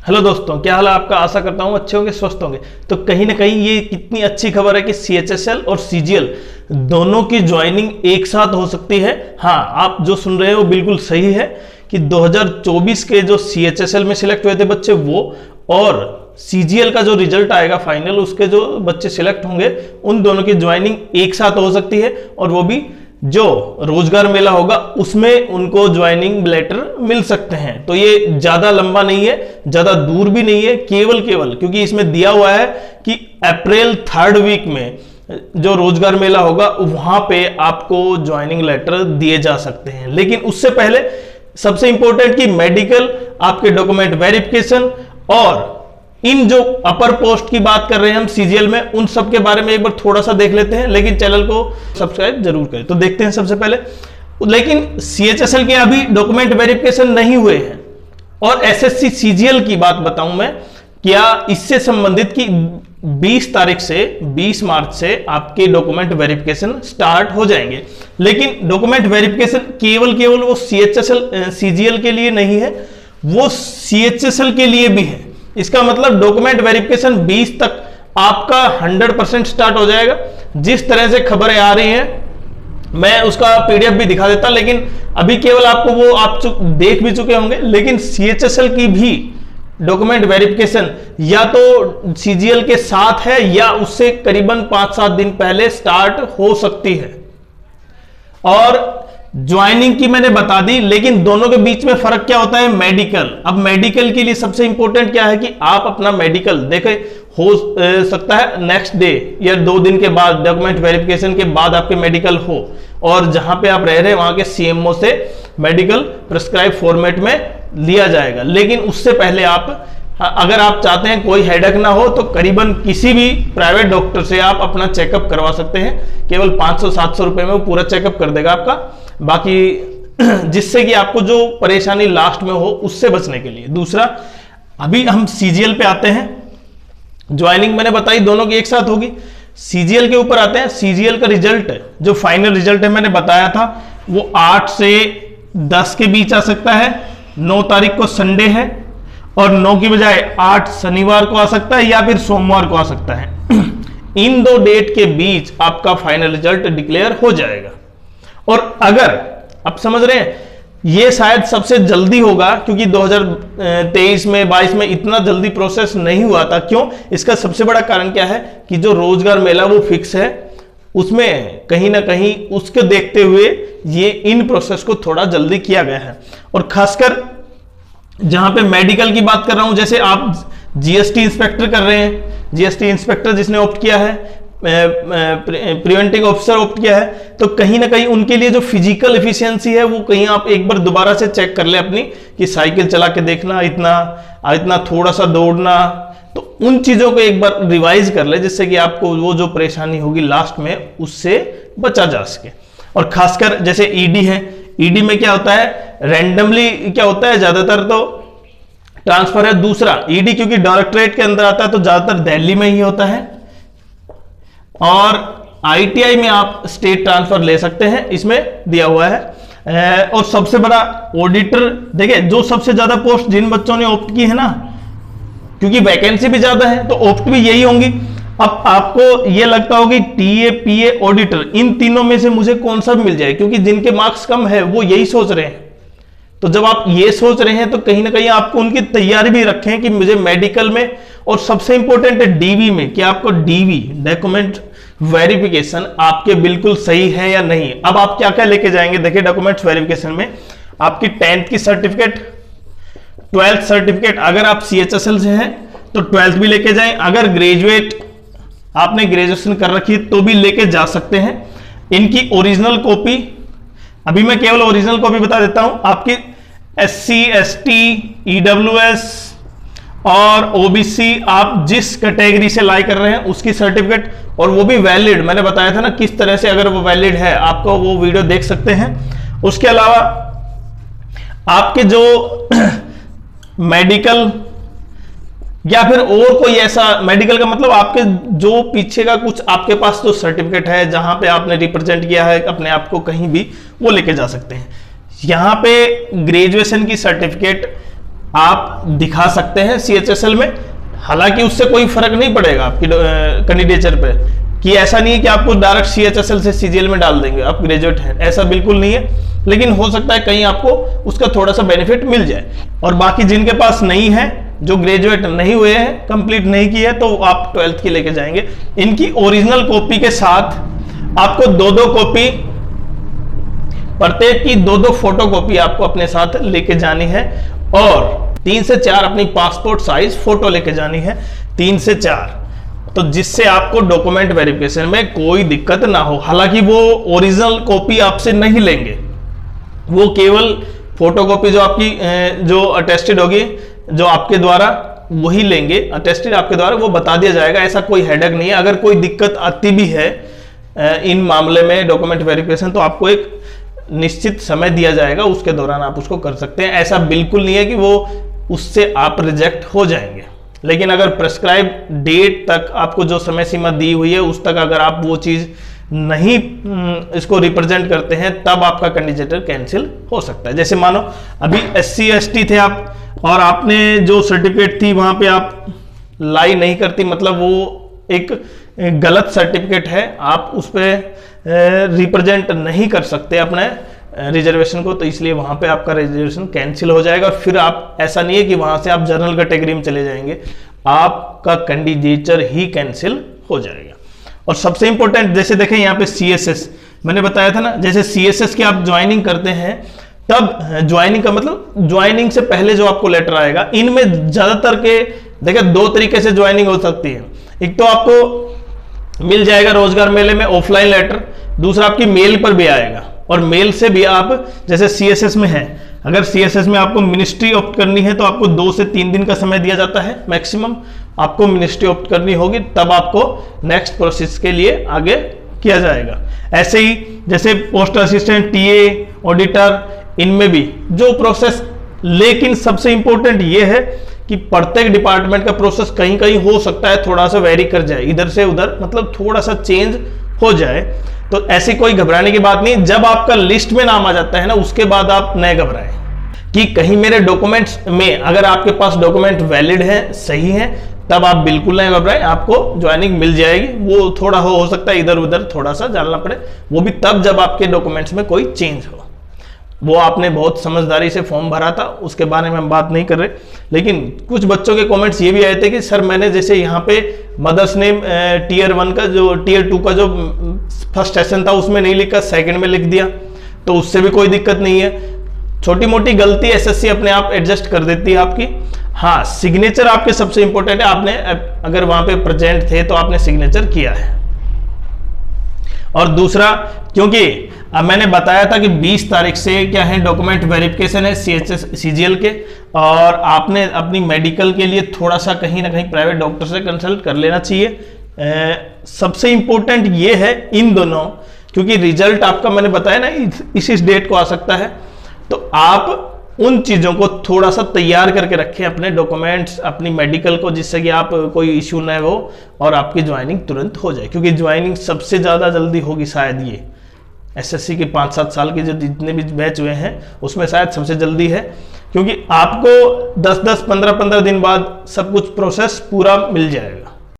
Hello दोस्तों, क्या हाल है आपका। आशा करता हूँ अच्छे होंगे, स्वस्थ होंगे। तो कहीं ना कहीं ये कितनी अच्छी खबर है कि CHSL और CGL दोनों की ज्वाइनिंग एक साथ हो सकती है। हाँ, आप जो सुन रहे हो बिल्कुल सही है कि 2024 के जो CHSL में सिलेक्ट हुए थे बच्चे वो, और CGL का जो रिजल्ट आएगा फाइनल, उसके जो बच्चे सिलेक्ट होंगे उन दोनों की ज्वाइनिंग एक साथ हो सकती है। और वो भी जो रोजगार मेला होगा उसमें उनको ज्वाइनिंग लेटर मिल सकते हैं। तो ये ज्यादा लंबा नहीं है, ज्यादा दूर भी नहीं है, केवल क्योंकि इसमें दिया हुआ है कि अप्रैल 3rd वीक में जो रोजगार मेला होगा वहां पे आपको ज्वाइनिंग लेटर दिए जा सकते हैं। लेकिन उससे पहले सबसे इंपॉर्टेंट कि मेडिकल, आपके डॉक्यूमेंट वेरिफिकेशन और इन जो अपर पोस्ट की बात कर रहे हैं हम CGL में, उन सब के बारे में एक बार थोड़ा सा देख लेते हैं। लेकिन चैनल को सब्सक्राइब जरूर करें। तो देखते हैं सबसे पहले, लेकिन CHSL के अभी डॉक्यूमेंट वेरिफिकेशन नहीं हुए हैं। और SSC CGL की बात बताऊं मैं, क्या इससे संबंधित कि 20 तारीख से 20 मार्च से आपके डॉक्यूमेंट वेरिफिकेशन स्टार्ट हो जाएंगे। लेकिन डॉक्यूमेंट वेरिफिकेशन केवल वो CHSL CGL के लिए नहीं है, वो CHSL के लिए भी है। इसका मतलब डॉक्यूमेंट वेरिफिकेशन 20 तक आपका 100% स्टार्ट हो जाएगा। जिस तरह से खबरें आ रही हैं मैं उसका PDF भी दिखा देता, लेकिन अभी केवल आपको वो आप देख भी चुके होंगे। लेकिन CHSL की भी डॉक्यूमेंट वेरिफिकेशन या तो CGL के साथ है या उससे करीबन 5-7 दिन पहले स्टार्ट हो सकती है। और ज्वाइनिंग की मैंने बता दी, लेकिन दोनों के बीच में फर्क क्या होता है, मेडिकल। अब मेडिकल के लिए सबसे इंपॉर्टेंट क्या है कि आप अपना मेडिकल देखें, हो सकता है नेक्स्ट डे या 2 दिन के बाद, डॉक्यूमेंट वेरिफिकेशन के बाद आपके मेडिकल हो, और जहां पे आप रह रहे हैं वहां के CMO से मेडिकल प्रिस्क्राइब फॉर्मेट में लिया जाएगा। लेकिन उससे पहले आप, अगर आप चाहते हैं कोई हेडेक ना हो, तो करीबन किसी भी प्राइवेट डॉक्टर से आप अपना चेकअप करवा सकते हैं। केवल 500-700 रुपए में वो पूरा चेकअप कर देगा आपका, बाकी जिससे कि आपको जो परेशानी लास्ट में हो उससे बचने के लिए। दूसरा, अभी हम CGL पे आते हैं। ज्वाइनिंग मैंने बताई दोनों की एक साथ होगी। CGL के ऊपर आते हैं। CGL का रिजल्ट, जो फाइनल रिजल्ट है मैंने बताया था, वो 8 से 10 के बीच आ सकता है। 9 तारीख को संडे है और 9 की बजाय 8 शनिवार को आ सकता है या फिर सोमवार को आ सकता है। इन 2 डेट के बीच आपका फाइनल रिजल्ट डिक्लेयर हो जाएगा। और अगर आप समझ रहे हैं, ये शायद सबसे जल्दी होगा, क्योंकि 2023 में 22 में इतना जल्दी प्रोसेस नहीं हुआ था। क्यों? इसका सबसे बड़ा कारण क्या है कि जो रोजगार मेला वो फिक्स है, उसमें कहीं ना कहीं उसके देखते हुए ये इन प्रोसेस को थोड़ा जल्दी किया गया है। और खासकर जहां पे मेडिकल की बात कर रहा हूं, जैसे आप GST इंस्पेक्टर कर रहे हैं, GST इंस्पेक्टर जिसने ऑप्ट किया है, प्रिवेंटिंग ऑफिसर ऑप्ट किया है, तो कहीं ना कहीं उनके लिए जो फिजिकल एफिशिएंसी है वो कहीं आप एक बार दोबारा से चेक कर ले अपनी, कि साइकिल चला के देखना, इतना थोड़ा सा दौड़ना, तो उन चीजों को एक बार रिवाइज कर ले, जिससे कि आपको वो जो परेशानी होगी लास्ट में उससे बचा जा सके। और खासकर जैसे ED है, ED में क्या होता है, रैंडमली क्या होता है, ज्यादातर तो ट्रांसफर है। दूसरा, ED क्योंकि डायरेक्टरेट के अंदर आता है तो ज्यादातर दिल्ली में ही होता है। और ITI में आप स्टेट ट्रांसफर ले सकते हैं, इसमें दिया हुआ है। और सबसे बड़ा ऑडिटर, देखिए जो सबसे ज्यादा पोस्ट जिन बच्चों ने ऑप्ट की है ना, क्योंकि वैकेंसी भी ज्यादा है तो ऑप्ट भी यही होंगी। अब आपको ये लगता होगा कि TA, PA, ऑडिटर, इन तीनों में से मुझे कौन सा भी मिल जाए, क्योंकि जिनके मार्क्स कम है वो यही सोच रहे हैं। तो जब आप ये सोच रहे हैं तो कहीं ना कहीं आपको उनकी तैयारी भी रखें कि मुझे मेडिकल में, और सबसे इंपॉर्टेंट है DV में, कि आपको DV डॉक्यूमेंट वेरिफिकेशन आपके बिल्कुल सही है या नहीं। अब आप क्या क्या लेके जाएंगे, देखिए डॉक्यूमेंट्स वेरिफिकेशन में आपकी 10th की सर्टिफिकेट, 12th सर्टिफिकेट, अगर आप CHSL से हैं तो 12th भी लेके जाएं। अगर ग्रेजुएट आपने ग्रेजुएशन कर रखी है तो भी लेके जा सकते हैं। इनकी ओरिजिनल कॉपी, अभी मैं केवल ओरिजिनल कॉपी बता देता हूं, आपकी SC, ST, EWS और OBC, आप जिस कैटेगरी से लाई कर रहे हैं उसकी सर्टिफिकेट, और वो भी वैलिड। मैंने बताया था ना किस तरह से, अगर वो वैलिड है आपको वो वीडियो देख सकते हैं। उसके अलावा आपके जो मेडिकल या फिर और कोई ऐसा, मेडिकल का मतलब आपके जो पीछे का कुछ आपके पास जो सर्टिफिकेट है, जहां पे आपने रिप्रेजेंट किया है अपने आप को कहीं भी, वो लेके जा सकते हैं। यहां पे ग्रेजुएशन की सर्टिफिकेट आप दिखा सकते हैं CHSL में। हालांकि उससे कोई फर्क नहीं पड़ेगा आपकी कैंडिडेचर पे, कि ऐसा नहीं है कि आपको डायरेक्ट CHSL से CGL में डाल देंगे, आप ग्रेजुएट हैं, ऐसा बिल्कुल नहीं है। लेकिन हो सकता है कहीं आपको उसका थोड़ा सा बेनिफिट मिल जाए। और बाकी जिनके पास नहीं है, जो ग्रेजुएट नहीं हुए हैं, कंप्लीट नहीं किए हैं, तो आप 12th की लेके जाएंगे। इनकी ओरिजिनल कॉपी के साथ आपको 2-2 कॉपी, प्रत्येक की 2-2 फोटो कॉपी आपको अपने साथ लेके जानी है, और 3 से 4 अपनी पासपोर्ट साइज फोटो लेके जानी है, 3 से 4, तो जिससे आपको डॉक्यूमेंट वेरिफिकेशन में कोई दिक्कत ना हो। हालांकि वो ओरिजिनल कॉपी आपसे नहीं लेंगे, वो केवल फोटोकॉपी जो आपकी जो अटेस्टेड होगी, जो आपके द्वारा, वही लेंगे, अटेस्टेड आपके द्वारा, वो बता दिया जाएगा। ऐसा कोई हेडेक नहीं है। अगर कोई दिक्कत आती भी है इन मामले में डॉक्यूमेंट वेरिफिकेशन, तो आपको एक निश्चित समय दिया जाएगा, उसके दौरान आप उसको कर सकते हैं। ऐसा बिल्कुल नहीं है कि वो उससे आप रिजेक्ट हो जाएंगे। लेकिन अगर प्रेस्क्राइब डेट तक आपको जो समय सीमा दी हुई है, उस तक अगर आप वो चीज नहीं इसको रिप्रेजेंट करते हैं, तब आपका कैंडिडेट कैंसिल हो सकता है। जैसे मानो अभी SC ST थे आप, और आपने जो सर्टिफिकेट थी वहां पे आप लाई नहीं करती, मतलब वो एक गलत सर्टिफिकेट है, आप उस पर रिप्रेजेंट नहीं कर सकते अपने रिजर्वेशन को, तो इसलिए वहां पे आपका रिजर्वेशन कैंसिल हो जाएगा। फिर आप, ऐसा नहीं है कि वहां से आप जनरल कैटेगरी में चले जाएंगे, आपका कैंडिडेचर ही कैंसिल हो जाएगा। और सबसे इंपॉर्टेंट, जैसे देखें यहाँ पे CSS मैंने बताया था ना, जैसे CSS की आप ज्वाइनिंग करते हैं, तब ज्वाइनिंग का मतलब ज्वाइनिंग से पहले जो आपको लेटर आएगा, इनमें ज्यादातर के देखिए 2 तरीके से ज्वाइनिंग हो सकती है। एक तो आपको मिल जाएगा रोजगार मेले में ऑफलाइन लेटर, दूसरा आपकी मेल पर भी आएगा, और मेल से भी आप, जैसे CSS में है, अगर CSS में आपको मिनिस्ट्री ऑप्ट करनी है तो आपको 2 से 3 दिन का समय दिया जाता है मैक्सिमम, आपको मिनिस्ट्री ऑप्ट करनी होगी, तब आपको नेक्स्ट प्रोसेस के लिए आगे किया जाएगा। ऐसे ही जैसे पोस्ट असिस्टेंट, TA, ऑडिटर, इनमें भी जो प्रोसेस, लेकिन सबसे इंपॉर्टेंट ये है कि प्रत्येक डिपार्टमेंट का प्रोसेस कहीं कहीं हो सकता है थोड़ा सा वेरी कर जाए, इधर से उधर, मतलब थोड़ा सा चेंज हो जाए। तो ऐसी कोई घबराने की बात नहीं। जब आपका लिस्ट में नाम आ जाता है ना, उसके बाद आप न घबराएं कि कहीं मेरे डॉक्यूमेंट्स में, अगर आपके पास डॉक्यूमेंट वैलिड है, सही है, तब आप बिल्कुल नहीं घबराएं, आपको ज्वाइनिंग मिल जाएगी। वो थोड़ा हो सकता है इधर उधर थोड़ा सा जानना पड़े, वो भी तब जब आपके डॉक्यूमेंट्स में कोई चेंज हो। वो आपने बहुत समझदारी से फॉर्म भरा था, उसके बारे में हम बात नहीं कर रहे। लेकिन कुछ बच्चों के कमेंट्स ये भी आए थे कि सर मैंने जैसे यहाँ पे मदर्स नेम Tier 1 का, जो Tier 2 का जो फर्स्ट सेशन था उसमें नहीं लिखा, सेकंड में लिख दिया, तो उससे भी कोई दिक्कत नहीं है। छोटी मोटी गलती SSC अपने आप एडजस्ट कर देती है आपकी। हाँ, सिग्नेचर आपके सबसे इंपॉर्टेंट है। आपने अगर वहां पे प्रेजेंट थे तो आपने सिग्नेचर किया है। और दूसरा, क्योंकि अब मैंने बताया था कि 20 तारीख से क्या है, डॉक्यूमेंट वेरिफिकेशन है CGL के, और आपने अपनी मेडिकल के लिए थोड़ा सा कहीं ना कहीं प्राइवेट डॉक्टर से कंसल्ट कर लेना चाहिए। सबसे इंपॉर्टेंट ये है इन दोनों, क्योंकि रिजल्ट आपका मैंने बताया ना इस डेट को आ सकता है, तो आप उन चीजों को थोड़ा सा तैयार करके रखें, अपने डॉक्यूमेंट्स, अपनी मेडिकल को, जिससे कि आप कोई इश्यू ना हो और आपकी ज्वाइनिंग तुरंत हो जाए। क्योंकि ज्वाइनिंग सबसे ज्यादा जल्दी होगी शायद ये SSC के 5-7 साल के जो जितने भी बैच हुए हैं उसमें शायद सबसे जल्दी है, क्योंकि आपको 10-10, 15-15 दिन बाद सब कुछ प्रोसेस पूरा मिल जाएगा।